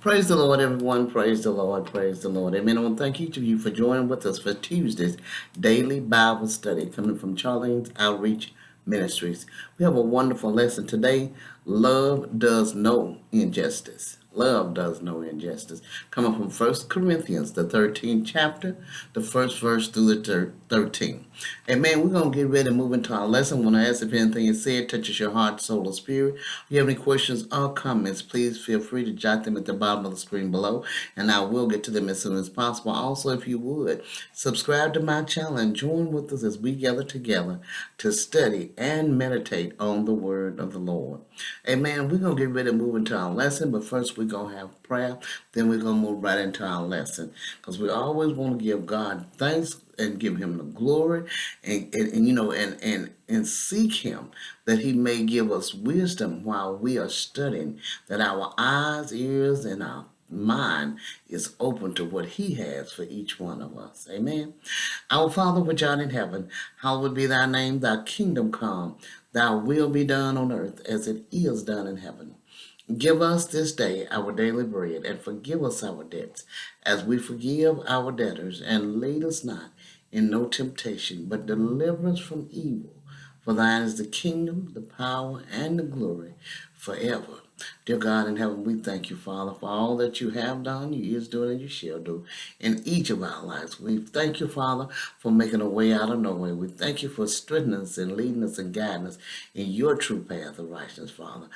Praise the Lord, everyone. Praise the Lord. Praise the Lord. Amen. I want to thank each of you for joining with us for Tuesday's daily Bible study coming from Charlene's Outreach Ministries. We have a wonderful lesson today. Love does no injustice. Love does no injustice. Coming from 1 Corinthians, the 13th chapter, the first verse through the 13th. Amen. We're going to get ready to move into our lesson. I want to ask if anything is said touches your heart, soul, or spirit. If you have any questions or comments, please feel free to jot them at the bottom of the screen below, and I will get to them as soon as possible. Also, if you would, subscribe to my channel and join with us as we gather together to study and meditate on the word of the Lord. Amen. We're going to get ready to move into our lesson, but first we're going to have prayer. Then we're going to move right into our lesson because we always want to give God thanks and give him the glory and seek him that he may give us wisdom while we are studying, that our eyes, ears, and our mind is open to what he has for each one of us. Amen. Our Father which art in heaven, hallowed be thy name, thy kingdom come, thy will be done on earth as it is done in heaven. Give us this day our daily bread, and forgive us our debts, as we forgive our debtors, and lead us not in no temptation, but deliver us from evil. For thine is the kingdom, the power, and the glory forever. Dear God in heaven, we thank you, Father, for all that you have done, you is doing, and you shall do in each of our lives. We thank you, Father, for making a way out of no way. We thank you for strengthening us and leading us and guiding us in your true path of righteousness, Father.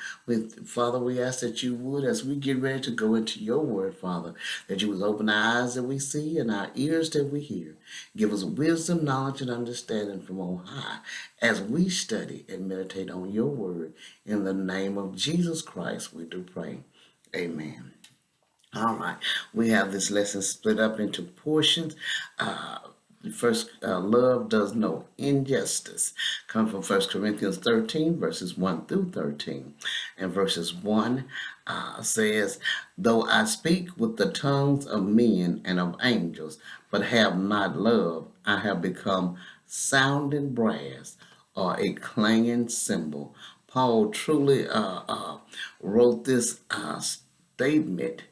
Father, we ask that you would, as we get ready to go into your word, Father, that you would open our eyes that we see and our ears that we hear. Give us wisdom, knowledge, and understanding from on high as we study and meditate on your word. In the name of Jesus Christ, we do pray. Amen. All right. We have this lesson split up into portions. First, love does no injustice. Come from 1 Corinthians 13, verses 1 through 13. And verses 1 says, though I speak with the tongues of men and of angels, but have not love, I have become sounding brass or a clanging cymbal. Paul truly wrote this statement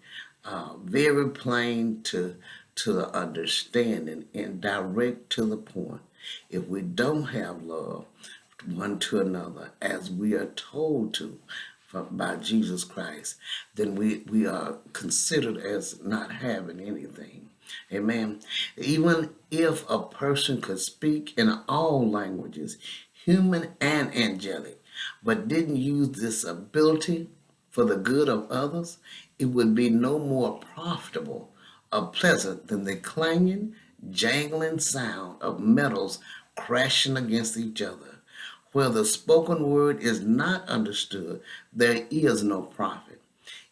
very plain to the understanding and direct to the point. If we don't have love one to another as we are told to by Jesus Christ, then we are considered as not having anything. Amen. Even if a person could speak in all languages, human and angelic, but didn't use this ability for the good of others, it would be no more profitable or pleasant than the clanging, jangling sound of metals crashing against each other. Where the spoken word is not understood, there is no profit.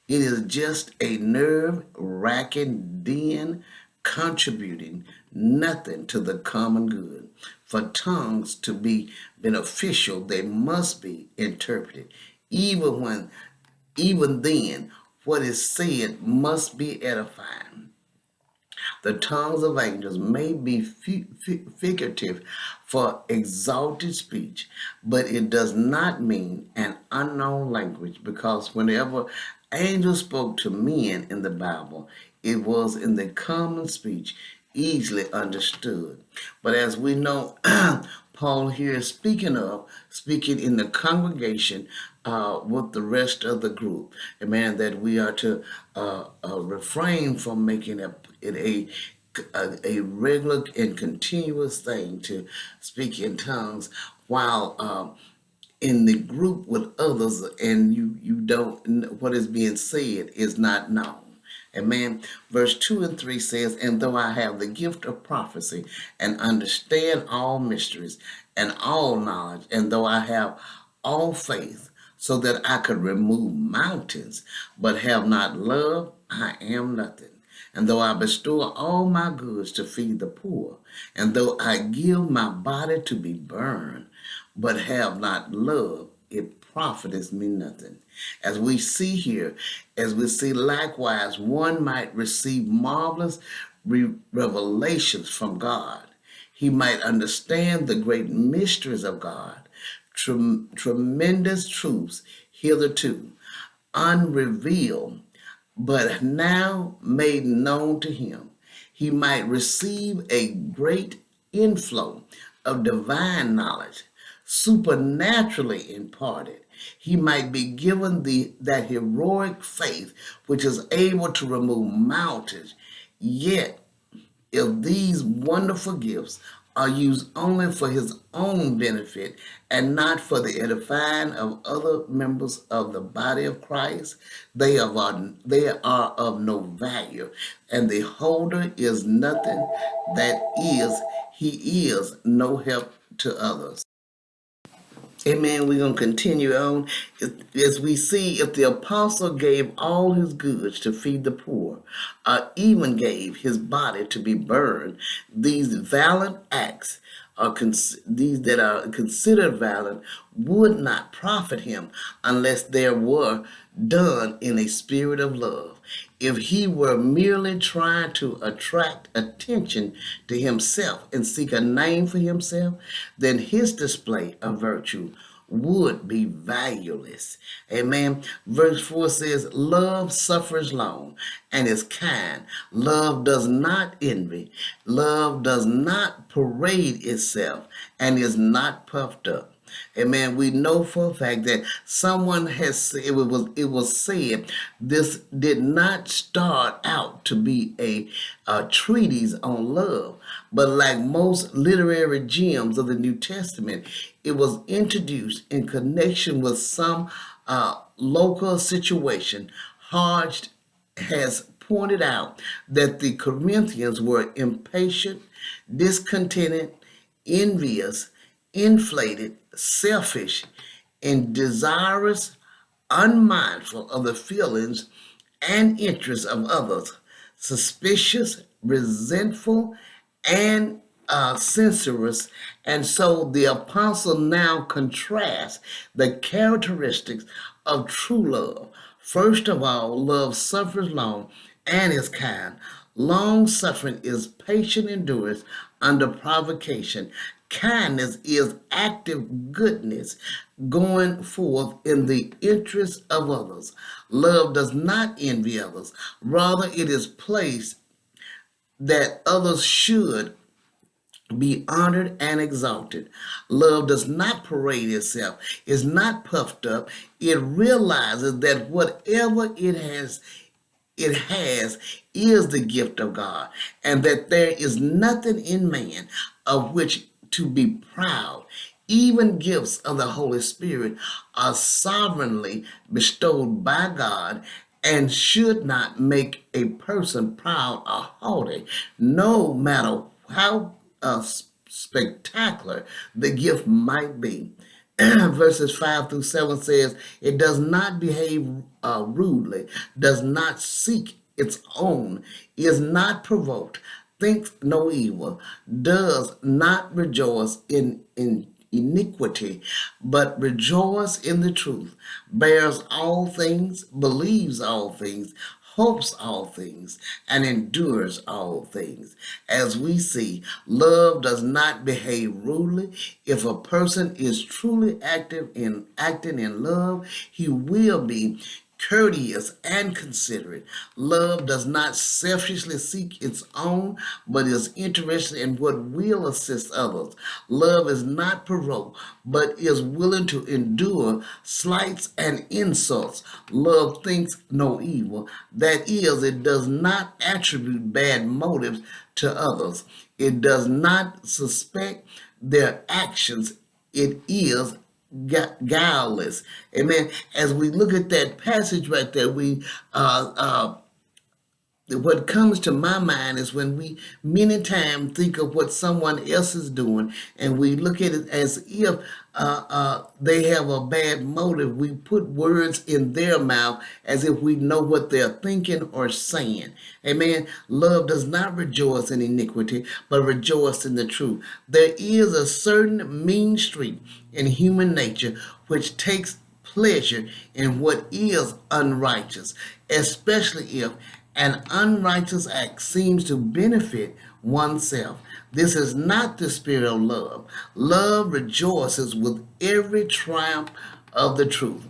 It is just a nerve-wracking din contributing nothing to the common good. For tongues to be beneficial, they must be interpreted. Even then, what is said must be edifying. The tongues of angels may be figurative for exalted speech, but it does not mean an unknown language, because whenever angels spoke to men in the Bible, it was in the common speech, easily understood. But as we know, Paul here is speaking in the congregation with the rest of the group. Amen. That we are to refrain from making it a regular and continuous thing to speak in tongues while in the group with others, and you don't, what is being said is not known. Amen. Verse 2 and 3 says, and though I have the gift of prophecy and understand all mysteries and all knowledge, and though I have all faith so that I could remove mountains, but have not love, I am nothing. And though I bestow all my goods to feed the poor, and though I give my body to be burned, but have not love, it profiteth me nothing. As we see here, as we see likewise, one might receive marvelous revelations from God. He might understand the great mysteries of God, tremendous truths hitherto unrevealed but now made known to him, he might receive a great inflow of divine knowledge, supernaturally imparted. He might be given that heroic faith which is able to remove mountains. Yet, if these wonderful gifts are used only for his own benefit and not for the edifying of other members of the body of Christ, they are of no value, and the holder is nothing, that is, he is no help to others. Amen. We're going to continue on. As we see, if the apostle gave all his goods to feed the poor, or even gave his body to be burned, these valiant acts these that are considered violent would not profit him unless they were done in a spirit of love. If he were merely trying to attract attention to himself and seek a name for himself, then his display of virtue would be valueless. Amen. Verse 4 says, love suffers long and is kind. Love does not envy. Love does not parade itself and is not puffed up. Amen. We know for a fact that someone has it was said this did not start out to be a treatise on love, but like most literary gems of the New Testament, it was introduced in connection with some local situation. Hodge has pointed out that the Corinthians were impatient, discontented, envious, inflated, selfish, and desirous, unmindful of the feelings and interests of others, suspicious, resentful, and censorious. And so the apostle now contrasts the characteristics of true love. First of all, love suffers long and is kind. Long suffering is patient endurance under provocation. Kindness is active goodness going forth in the interest of others. Love does not envy others. Rather, it is placed that others should be honored and exalted. Love does not parade itself, is not puffed up. It realizes that whatever it has is the gift of God, and that there is nothing in man of which to be proud. Even gifts of the Holy Spirit are sovereignly bestowed by God and should not make a person proud or haughty, no matter how spectacular the gift might be. Verses 5 through 7 says, it does not behave rudely, does not seek its own, is not provoked, thinks no evil, does not rejoice in iniquity, but rejoice in the truth, bears all things, believes all things, hopes all things, and endures all things. As we see, love does not behave rudely. If a person is truly acting in love, he will be courteous and considerate. Love does not selfishly seek its own, but is interested in what will assist others. Love is not provoked, but is willing to endure slights and insults. Love thinks no evil. That is, it does not attribute bad motives to others. It does not suspect their actions. It is guileless. Amen. As we look at that passage right there, what comes to my mind is when we many times think of what someone else is doing and we look at it as if they have a bad motive. We put words in their mouth as if we know what they're thinking or saying. Amen. Love does not rejoice in iniquity, but rejoice in the truth. There is a certain mean streak in human nature which takes pleasure in what is unrighteous, especially if an unrighteous act seems to benefit oneself. This is not the spirit of love. Love rejoices with every triumph of the truth.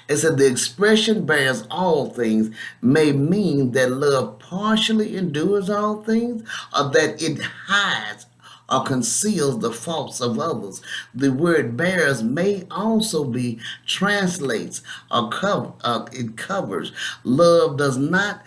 It said the expression bears all things may mean that love partially endures all things, or that it hides or conceals the faults of others. The word bears may also be translates or it covers. Love does not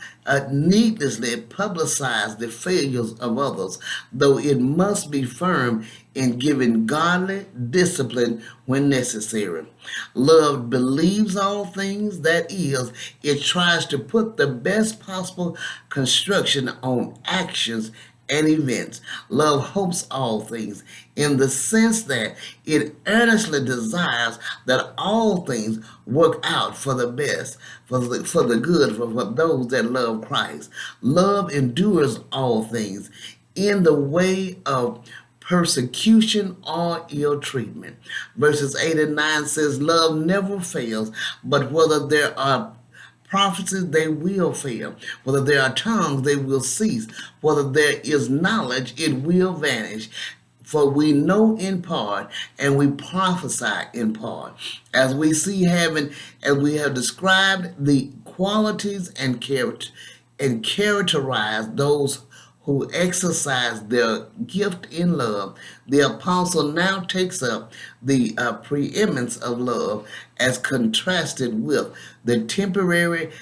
needlessly publicize the failures of others, though it must be firm in giving godly discipline when necessary. Love believes all things, that is, it tries to put the best possible construction on actions and events. Love hopes all things in the sense that it earnestly desires that all things work out for the best, for the good, for those that love Christ. Love endures all things in the way of persecution or ill treatment. Verses 8 and 9 says, love never fails, but whether there are prophecies, they will fail. Whether there are tongues, they will cease. Whether there is knowledge, it will vanish. For we know in part and we prophesy in part. As we see as we have described the qualities and characterize those who exercise their gift in love, the apostle now takes up the preeminence of love as contrasted with the temporary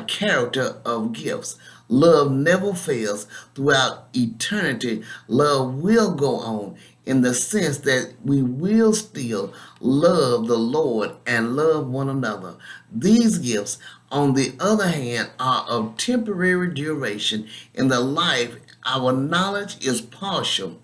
character of gifts. Love never fails throughout eternity. Love will go on in the sense that we will still love the Lord and love one another. These gifts, on the other hand, are of temporary duration in the life. Our knowledge is partial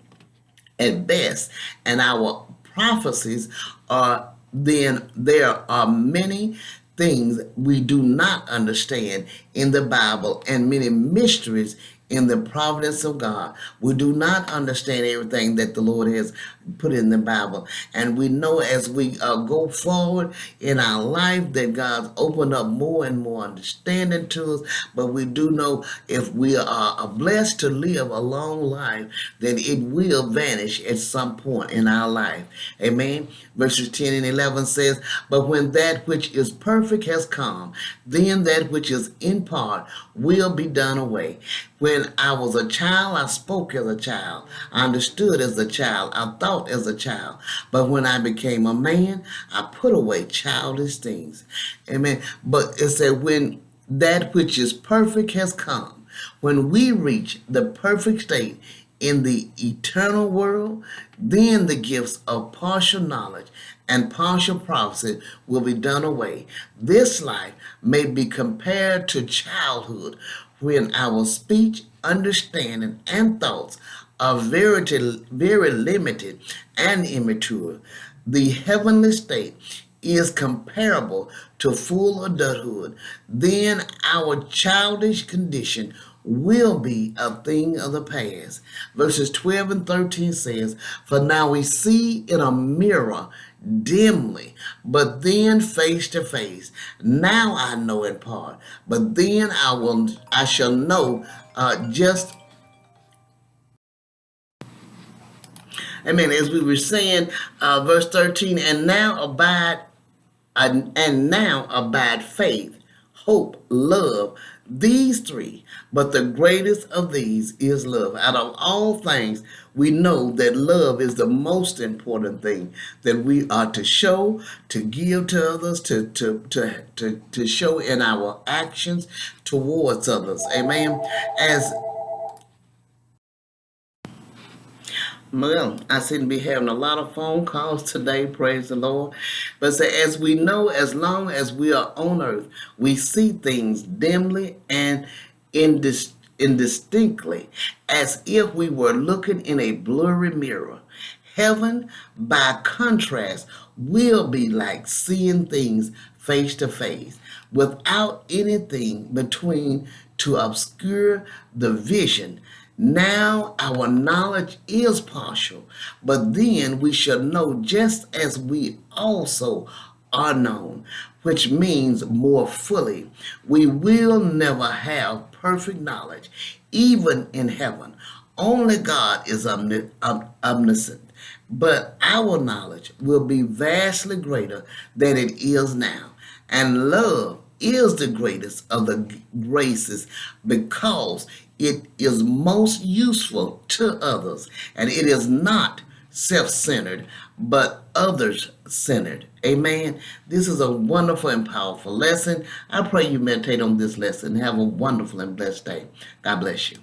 at best, and our prophecies are then there are many things we do not understand in the Bible and many mysteries in the providence of God. We do not understand everything that the Lord has put in the Bible. And we know as we go forward in our life that God's opened up more and more understanding to us. But we do know if we are blessed to live a long life, then it will vanish at some point in our life. Amen. Verses 10 and 11 says, but when that which is perfect has come, then that which is in part will be done away. When I was a child, I spoke as a child. I understood as a child. I thought as a child. But when I became a man, I put away childish things. Amen. But it said, when that which is perfect has come, when we reach the perfect state in the eternal world, then the gifts of partial knowledge and partial prophecy will be done away. This life may be compared to childhood, when our speech, understanding, and thoughts are very limited and immature. The heavenly state is comparable to full adulthood. Then our childish condition will be a thing of the past. Verses 12 and 13 says, for now we see in a mirror dimly, but then face to face. Now I know in part, but then I shall know just. Amen. As we were saying, verse 13, and now abide faith, hope, love, these three, but the greatest of these is love. Out of all things, we know that love is the most important thing that we are to show, to give to others, to show in our actions towards others. Amen. Well, I seem to be having a lot of phone calls today, praise the Lord. But say, as we know, as long as we are on earth, we see things dimly and indistinctly, as if we were looking in a blurry mirror. Heaven, by contrast, will be like seeing things face to face, without anything between to obscure the vision. Now our knowledge is partial, but then we shall know just as we also are known, which means more fully. We will never have perfect knowledge, even in heaven. Only God is omniscient, but our knowledge will be vastly greater than it is now. And love is the greatest of the graces because it is most useful to others and it is not self-centered but others-centered. Amen. This is a wonderful and powerful lesson. I pray you meditate on this lesson. Have a wonderful and blessed day. God bless you.